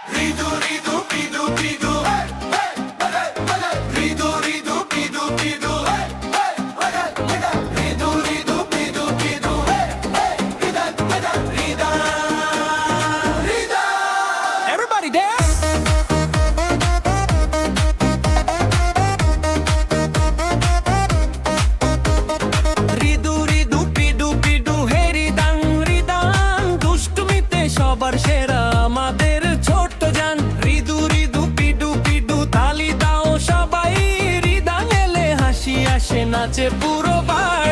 Ridu Ridu পিদু পিদু Ridu Ridu পিদু পিদু Ridu Ridu পিদু পিদু Rida Rida Rida Everybody dance! Ridu Ridu পিডু পিডু হে রিদাং রিদাং দুষ্টুমিতে সবার সেরা আমাদের ছোট্ট জান রিদু রিদু পিডু পিডু তালি দাও সবাই রিদাং এলে হাসি আসে নাচে পুরো বাড়ি